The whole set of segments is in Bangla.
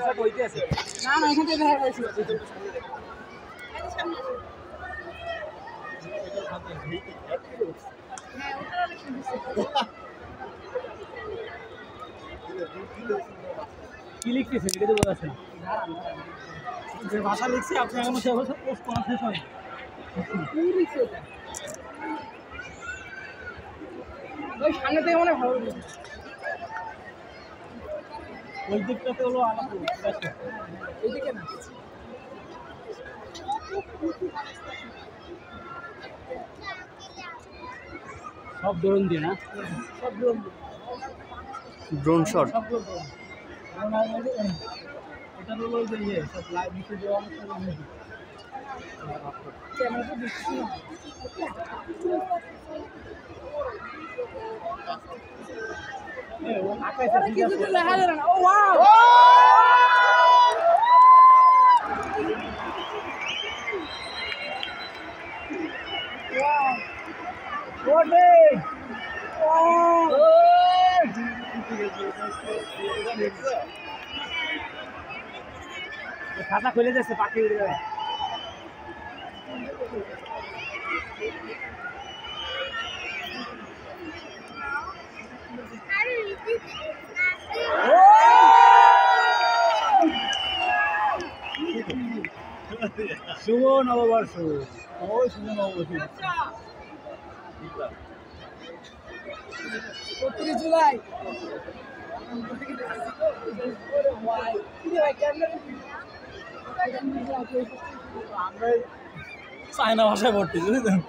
না না এখান থেকে দেখা যাচ্ছে কি লিখতেছে এটা তো বোঝা যাচ্ছে না যে ভাষা লিখছি আপনি এখনো সে ভাষা পোস্ট করা শেষ হয়নি কি লিখছে ওই সামনে থেকে মনে ভালো ওই দিকটাতে হলো আলাদা এই দিকে না সব ড্রোন দিয়ে না সব ড্রোন শট এটা হলো যে ইয়ে সব লাইভ নিচে দেওয়া আছে ক্যামেরা তো দিচ্ছি না ও আকাশে কিছু লেখা যায় না ও ওয়াও খাতা খুলে যাচ্ছে পাখি উড়ে যাবে শুভ নববর্ষ ওই শুভ নববর্ষ 31 জুলাই আমরা চায়না ভাষায় পড়তে বুঝলেন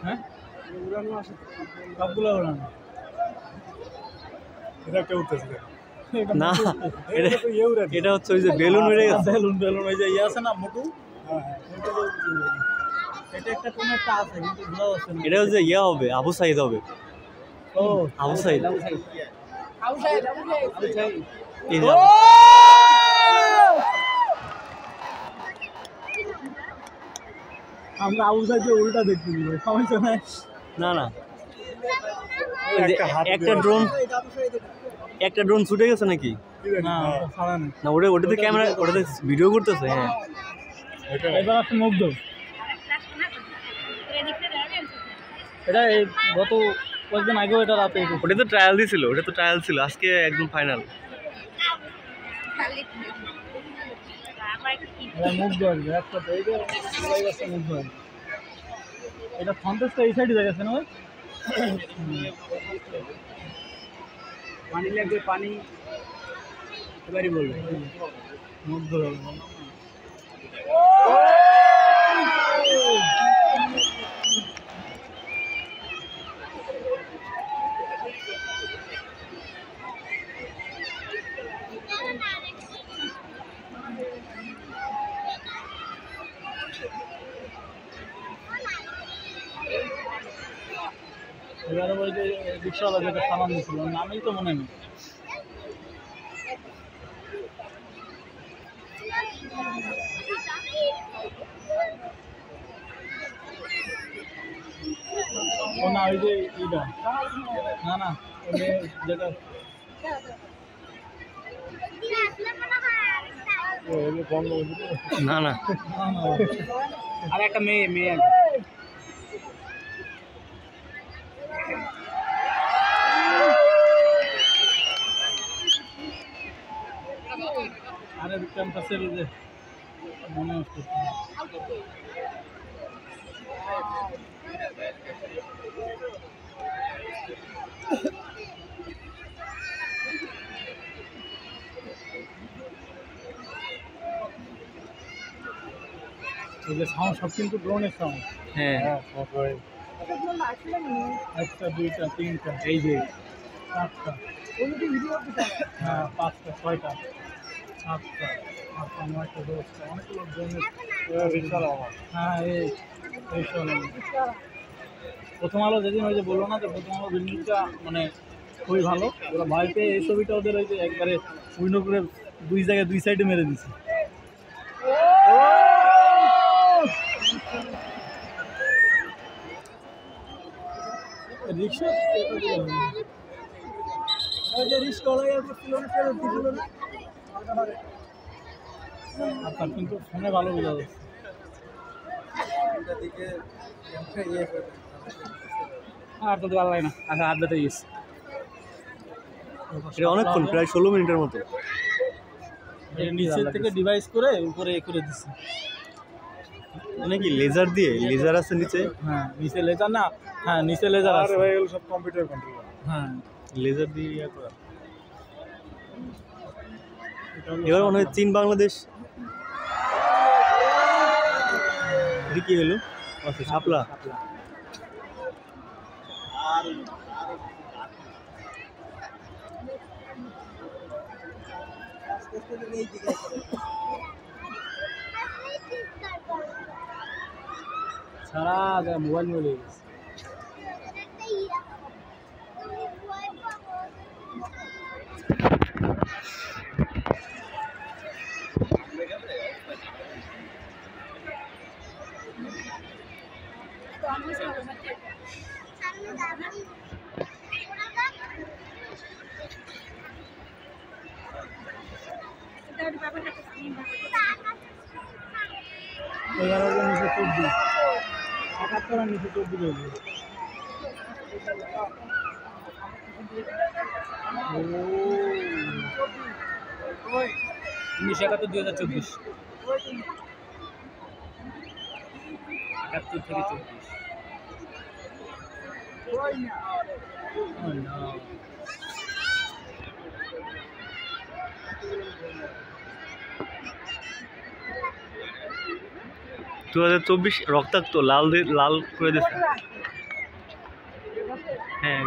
হ্যাঁ উড়ানো আসে সবগুলো উড়ানো এটা কেউ উঠতেছে না এটা হচ্ছে ওই যে বেলুন উড়ে গেছে বেলুন ওই যে ইয়ে আছে না মোটু এটা একটা কোন একটা আছে কিন্তু বোঝা যাচ্ছে না এটা হচ্ছে ইয়া হবে আবু সাইদ হবে ও আবু সাইদ আমরা আবু সাইদের উল্টা দেখছি সমস্যা নাই না না একটা ড্রোন ছুটে গেছে নাকি না না ওটাতে ক্যামেরা ওটাতে ভিডিও করতেছে হ্যাঁ এবার আপনি মুগ্ধ এটা গত কয়েকদিন আগেও এটা রাতে ওটা তো ট্রায়াল দিয়েছিল ওটা তো ট্রায়াল ছিল আজকে একদম ফাইনাল মুগ্ধ আসবে একসাথে মুগ্ধ আসবে এটা ফন্টেসটা এই সাইডে গেছে না ভাই পানি লাগবে পানি এবারই বলবে মুগ্ধ হবে এবারে ওই যে রিক্সাওয়ালা যেটা সামান দিয়েছিল নামেই তো মনে নেই ও না ওই যে এইটা না না যেটা না না আর একটা মেয়ে আরে ক্যাম্পাসে যে মনে হচ্ছে সাউন্ড সব কিন্তু ড্রোনের সাউন্ড হ্যাঁ একটা দুইটা তিনটা এই যে চারটা হ্যাঁ পাঁচটা ছয়টা সাতটা আটটা নয়টা দশটা অনেকগুলো ড্রোনের হ্যাঁ এই প্রথম আলো যেদিন ওই যে বললো না যে প্রথম আলো বিল্ডিংটা মানে খুবই ভালো ওরা ভয় পেয়ে এই ছবিটা ওদের ওই যে একবারে উইন্ডো করে দুই জায়গায় দুই সাইডে মেরে দিচ্ছে রিক্সা আপনার কিন্তু ফোনে ভালো বোঝা যাচ্ছে। আর তো ভালো লাগে না, আচ্ছা আড্ডাতে গেছি এটা অনেকক্ষণ, প্রায় 16 মিনিটের মতো। নিচের থেকে ডিভাইস করে উপরে করে দিচ্ছি। মানে কি লেজার দিয়ে, লেজার আছে নিচে? হ্যাঁ নিচে লেজার না, হ্যাঁ নিচে লেজার আছে ভাই, এগুলো সব কম্পিউটার কন্ট্রোল। হ্যাঁ লেজার দিয়ে ইয়া করা। এবার মনে হয় চীন বাংলাদেশ কি হলো? আচ্ছা শাপলা। সারা মোবাইল নিয়ে লেগে গেছে। এগারো নিচে 24, 71 নিচে 24 হলো। 1971-2024, 71 থেকে 24। Oh, no. 2024 রক্তাক্ত, লাল লাল করে দিচ্ছে। হ্যাঁ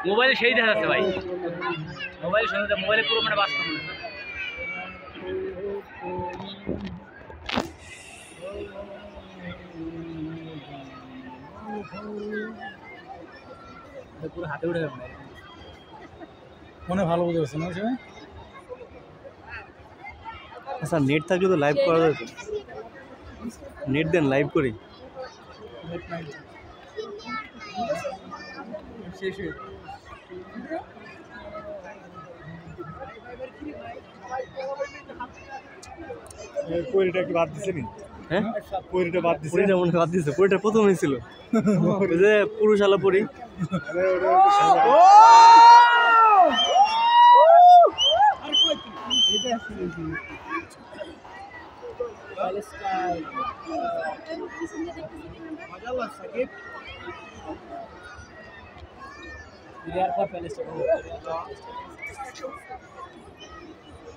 মোবাইলে সেই দেখা যাচ্ছে ভাই, মোবাইল শুনতে মোবাইলে পুরো মানে বাস্তব মনে হয়। পুরো হাতে উঠে যাবে মনে ভালো বোঝা যাচ্ছে না। আচ্ছা নেট থাকলে তো লাইভ করা যেত, নেট দেন লাইভ করি। পরিটা কি বাদ দিছে নি? হ্যাঁ পরিটা বাদ দিছে? পরিটা মনে বাদ দিচ্ছে, পরিটা প্রথমেই ছিল। ওই যে পুরুষ আলা পরি।